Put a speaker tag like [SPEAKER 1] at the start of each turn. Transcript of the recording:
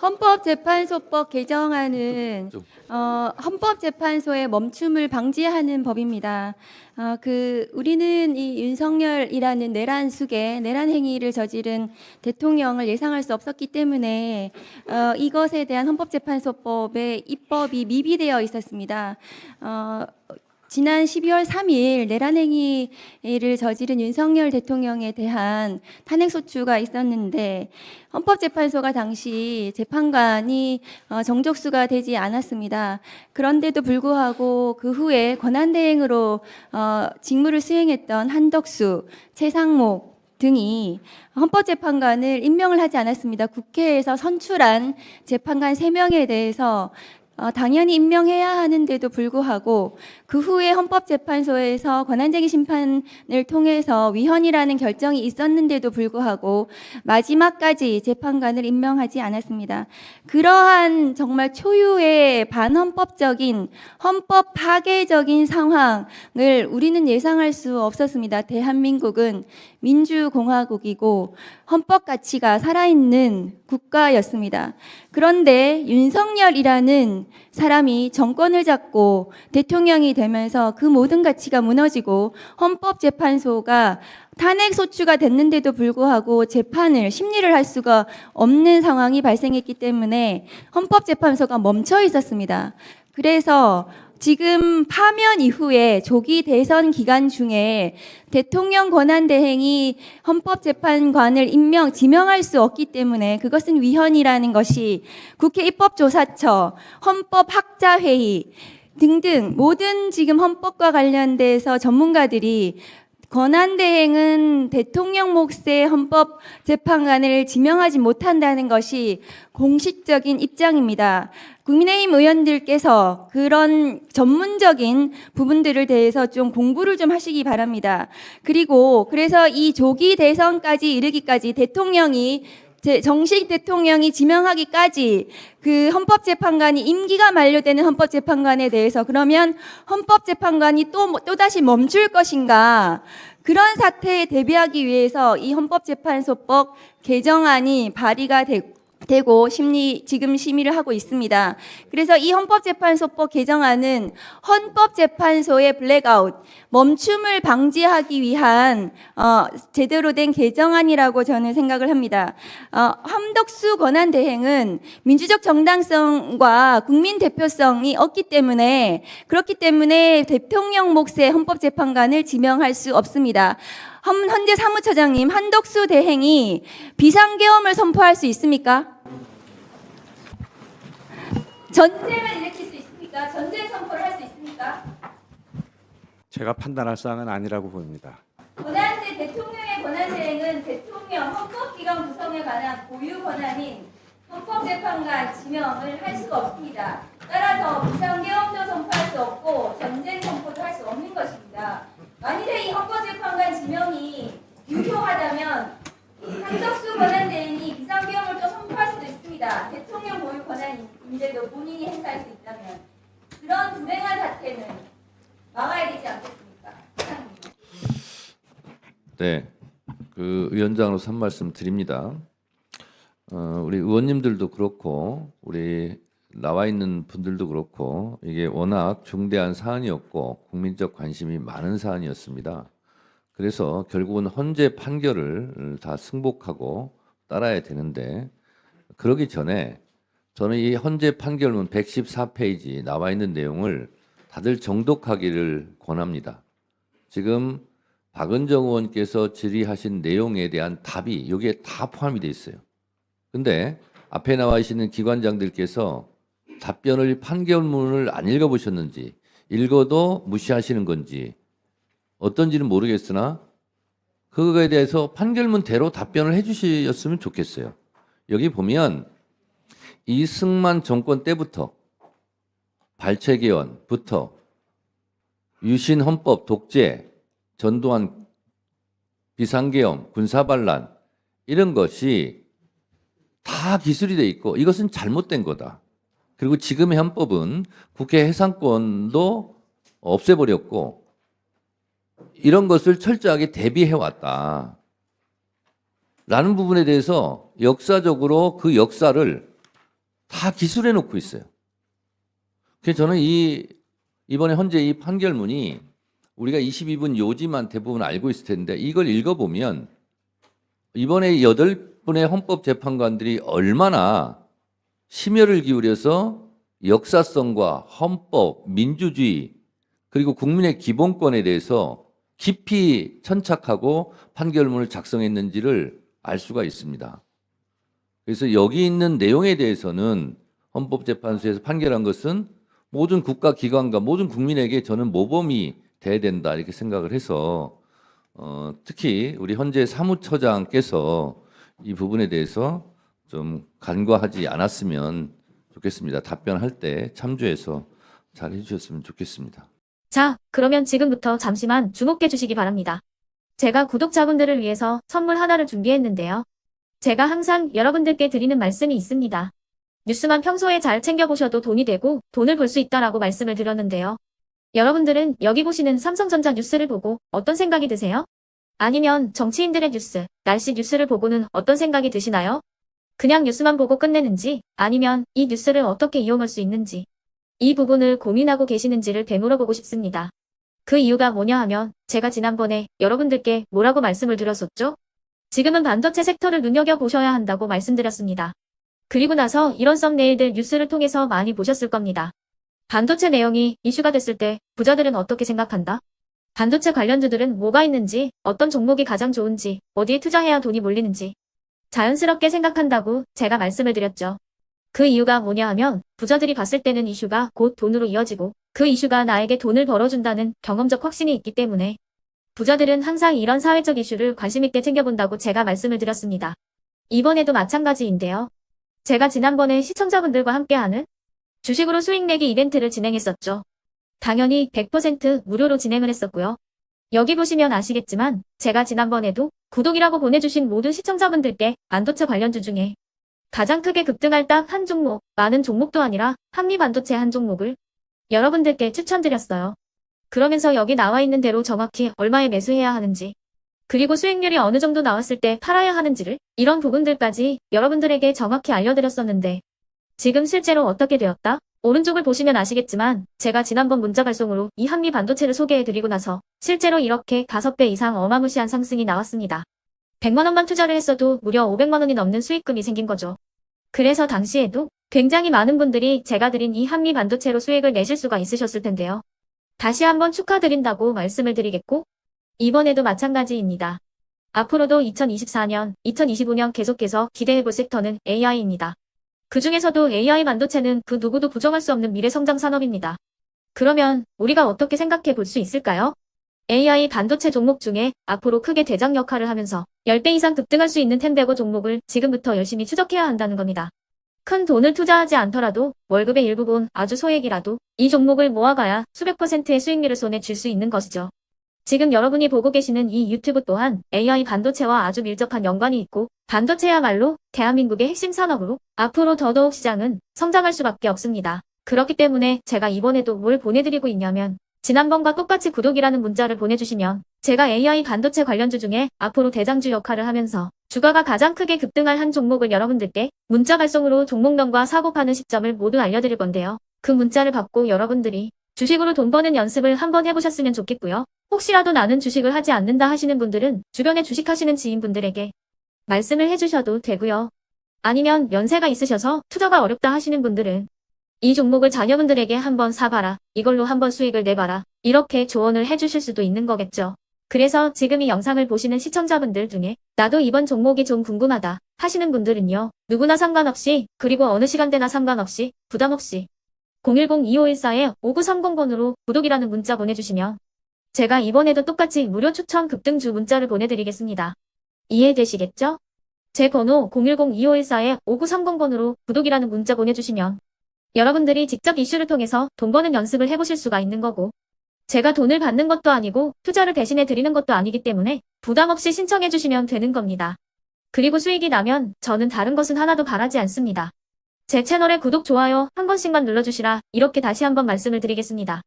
[SPEAKER 1] 헌법재판소법 개정안은 헌법재판소의 멈춤을 방지하는 법입니다. 우리는 이 윤석열이라는 내란 행위를 저지른 대통령을 예상할 수 없었기 때문에 이것에 대한 헌법재판소법의 입법이 미비되어 있었습니다. 지난 12월 3일 내란 행위를 저지른 윤석열 대통령에 대한 탄핵소추가 있었는데 헌법재판소가 당시 재판관이 정족수가 되지 않았습니다. 그런데도 불구하고 그 후에 권한대행으로 직무를 수행했던 한덕수, 최상목 등이 헌법재판관을 임명을 하지 않았습니다. 국회에서 선출한 재판관 3명에 대해서 당연히 임명해야 하는데도 불구하고 그 후에 헌법재판소에서 권한쟁의 심판을 통해서 위헌이라는 결정이 있었는데도 불구하고 마지막까지 재판관을 임명하지 않았습니다. 그러한 정말 초유의 반헌법적인 헌법 파괴적인 상황을 우리는 예상할 수 없었습니다. 대한민국은 민주공화국이고 헌법 가치가 살아있는 국가였습니다. 그런데 윤석열이라는 사람이 정권을 잡고 대통령이 되면서 그 모든 가치가 무너지고 헌법재판소가 탄핵소추가 됐는데도 불구하고 심리를 할 수가 없는 상황이 발생했기 때문에 헌법재판소가 멈춰 있었습니다. 그래서 지금 파면 이후에 조기 대선 기간 중에 대통령 권한대행이 헌법재판관을 지명할 수 없기 때문에 그것은 위헌이라는 것이 국회 입법조사처, 헌법학자회의 등등 모든 지금 헌법과 관련돼서 전문가들이 권한대행은 대통령 몫의 헌법재판관을 지명하지 못한다는 것이 공식적인 입장입니다. 국민의힘 의원들께서 그런 전문적인 부분들을 대해서 좀 공부를 좀 하시기 바랍니다. 그래서 이 조기 대선까지 이르기까지 정식 대통령이 지명하기까지 그 헌법재판관이 임기가 만료되는 헌법재판관에 대해서 그러면 헌법재판관이 또다시 멈출 것인가, 그런 사태에 대비하기 위해서 이 헌법재판소법 개정안이 발의가 되고 지금 심의를 하고 있습니다. 그래서 이 헌법재판소법 개정안은 헌법재판소의 블랙아웃, 멈춤을 방지하기 위한 제대로 된 개정안이라고 저는 생각을 합니다. 한덕수 권한대행은 민주적 정당성과 국민 대표성이 없기 때문에 대통령 몫의 헌법재판관을 지명할 수 없습니다. 현재 사무처장님, 한덕수 대행이 비상계엄을 선포할 수 있습니까? 전쟁을 일으킬 수 있습니까? 전쟁 선포를 할 수 있습니까?
[SPEAKER 2] 제가 판단할 사항은 아니라고 봅니다.
[SPEAKER 1] 대통령의 권한대행은 대통령 헌법기관 구성에 관한 고유 권한인 헌법재판관 지명을 할 수가 없습니다. 따라서 비상계엄도 선포할 수 없고 전쟁 선포도 할 수 없는 것입니다. 만일에 이 헌법재판관 지명이 유효하다면 한덕수 권한대행이 비상계엄을 또 선포할 수도 있습니다. 대통령 고유 권한인데도 본인이 행사할 수 있다면 그런 불행한 사태는 막아야 되지 않겠습니까?
[SPEAKER 3] 네, 위원장으로서 한 말씀 드립니다. 우리 의원님들도 그렇고 우리 나와 있는 분들도 그렇고 이게 워낙 중대한 사안이었고 국민적 관심이 많은 사안이었습니다. 그래서 결국은 헌재 판결을 다 승복하고 따라야 되는데, 그러기 전에 저는 이 헌재 판결문 114페이지 나와 있는 내용을 다들 정독하기를 권합니다. 지금 박은정 의원께서 질의하신 내용에 대한 답이 여기에 다 포함이 되어 있어요. 근데 앞에 나와 계시는 기관장들께서 판결문을 안 읽어보셨는지, 읽어도 무시하시는 건지 어떤지는 모르겠으나 그거에 대해서 판결문대로 답변을 해주셨으면 좋겠어요. 여기 보면 이승만 정권 때부터 발췌개헌부터 유신 헌법 독재, 전두환 비상계엄, 군사반란 이런 것이 다 기술이 돼 있고 이것은 잘못된 거다. 그리고 지금의 헌법은 국회 해산권도 없애버렸고 이런 것을 철저하게 대비해왔다. 라는 부분에 대해서 역사적으로 그 역사를 다 기술해 놓고 있어요. 그래서 저는 이번에 현재 이 판결문이 우리가 22분 요지만 대부분 알고 있을 텐데 이걸 읽어보면 이번에 8분의 헌법재판관들이 얼마나 심혈을 기울여서 역사성과 헌법, 민주주의 그리고 국민의 기본권에 대해서 깊이 천착하고 판결문을 작성했는지를 알 수가 있습니다. 그래서 여기 있는 내용에 대해서는 헌법재판소에서 판결한 것은 모든 국가기관과 모든 국민에게 저는 모범이 돼야 된다 이렇게 생각을 해서 특히 우리 현재 사무처장께서 이 부분에 대해서 좀 간과하지 않았으면 좋겠습니다. 답변할 때 참조해서 잘 해주셨으면 좋겠습니다.
[SPEAKER 4] 자, 그러면 지금부터 잠시만 주목해 주시기 바랍니다. 제가 구독자분들을 위해서 선물 하나를 준비했는데요. 제가 항상 여러분들께 드리는 말씀이 있습니다. 뉴스만 평소에 잘 챙겨보셔도 돈이 되고 돈을 벌 수 있다라고 말씀을 드렸는데요. 여러분들은 여기 보시는 삼성전자 뉴스를 보고 어떤 생각이 드세요? 아니면 정치인들의 뉴스, 날씨 뉴스를 보고는 어떤 생각이 드시나요? 그냥 뉴스만 보고 끝내는지 아니면 이 뉴스를 어떻게 이용할 수 있는지 이 부분을 고민하고 계시는지를 되물어보고 싶습니다. 그 이유가 뭐냐 하면 제가 지난번에 여러분들께 뭐라고 말씀을 드렸었죠? 지금은 반도체 섹터를 눈여겨보셔야 한다고 말씀드렸습니다. 그리고 나서 이런 썸네일들 뉴스를 통해서 많이 보셨을 겁니다. 반도체 내용이 이슈가 됐을 때 부자들은 어떻게 생각한다? 반도체 관련주들은 뭐가 있는지, 어떤 종목이 가장 좋은지, 어디에 투자해야 돈이 몰리는지 자연스럽게 생각한다고 제가 말씀을 드렸죠. 그 이유가 뭐냐 하면 부자들이 봤을 때는 이슈가 곧 돈으로 이어지고 그 이슈가 나에게 돈을 벌어준다는 경험적 확신이 있기 때문에 부자들은 항상 이런 사회적 이슈를 관심 있게 챙겨본다고 제가 말씀을 드렸습니다. 이번에도 마찬가지인데요. 제가 지난번에 시청자분들과 함께하는 주식으로 수익 내기 이벤트를 진행했었죠. 당연히 100% 무료로 진행을 했었고요. 여기 보시면 아시겠지만 제가 지난번에도 구독이라고 보내주신 모든 시청자분들께 반도체 관련주 중에 가장 크게 급등할 딱 한 종목, 많은 종목도 아니라 한미반도체 한 종목을 여러분들께 추천드렸어요. 그러면서 여기 나와 있는 대로 정확히 얼마에 매수해야 하는지 그리고 수익률이 어느 정도 나왔을 때 팔아야 하는지를 이런 부분들까지 여러분들에게 정확히 알려드렸었는데 지금 실제로 어떻게 되었다? 오른쪽을 보시면 아시겠지만 제가 지난번 문자 발송으로 이 한미 반도체를 소개해드리고 나서 실제로 이렇게 5배 이상 어마무시한 상승이 나왔습니다. 100만 원만 투자를 했어도 무려 500만 원이 넘는 수익금이 생긴 거죠. 그래서 당시에도 굉장히 많은 분들이 제가 드린 이 한미 반도체로 수익을 내실 수가 있으셨을 텐데요. 다시 한번 축하드린다고 말씀을 드리겠고 이번에도 마찬가지입니다. 앞으로도 2024년, 2025년 계속해서 기대해볼 섹터는 AI입니다. 그 중에서도 AI 반도체는 그 누구도 부정할 수 없는 미래 성장 산업입니다. 그러면 우리가 어떻게 생각해 볼 수 있을까요? AI 반도체 종목 중에 앞으로 크게 대장 역할을 하면서 10배 이상 급등할 수 있는 텐베고 종목을 지금부터 열심히 추적해야 한다는 겁니다. 큰 돈을 투자하지 않더라도 월급의 일부분 아주 소액이라도 이 종목을 모아가야 수백 %의 수익률을 손에 쥘 수 있는 것이죠. 지금 여러분이 보고 계시는 이 유튜브 또한 AI 반도체와 아주 밀접한 연관이 있고 반도체야말로 대한민국의 핵심 산업으로 앞으로 더더욱 시장은 성장할 수밖에 없습니다. 그렇기 때문에 제가 이번에도 뭘 보내드리고 있냐면 지난번과 똑같이 구독이라는 문자를 보내주시면 제가 AI 반도체 관련주 중에 앞으로 대장주 역할을 하면서 주가가 가장 크게 급등할 한 종목을 여러분들께 문자 발송으로 종목명과 사고 파는 시점을 모두 알려드릴 건데요. 그 문자를 받고 여러분들이 주식으로 돈 버는 연습을 한번 해보셨으면 좋겠고요. 혹시라도 나는 주식을 하지 않는다 하시는 분들은 주변에 주식하시는 지인분들에게 말씀을 해주셔도 되고요. 아니면 연세가 있으셔서 투자가 어렵다 하시는 분들은 이 종목을 자녀분들에게 한번 사봐라. 이걸로 한번 수익을 내봐라. 이렇게 조언을 해주실 수도 있는 거겠죠. 그래서 지금 이 영상을 보시는 시청자분들 중에 나도 이번 종목이 좀 궁금하다 하시는 분들은요. 누구나 상관없이 그리고 어느 시간대나 상관없이 부담 없이 010-2514-5930번으로 구독이라는 문자 보내주시면 제가 이번에도 똑같이 무료 추천 급등주 문자를 보내드리겠습니다. 이해되시겠죠? 제 번호 010-2514-5930번으로 구독이라는 문자 보내주시면 여러분들이 직접 이슈를 통해서 돈 버는 연습을 해보실 수가 있는 거고 제가 돈을 받는 것도 아니고 투자를 대신해 드리는 것도 아니기 때문에 부담 없이 신청해 주시면 되는 겁니다. 그리고 수익이 나면 저는 다른 것은 하나도 바라지 않습니다. 제 채널에 구독, 좋아요 한 번씩만 눌러주시라 이렇게 다시 한번 말씀을 드리겠습니다.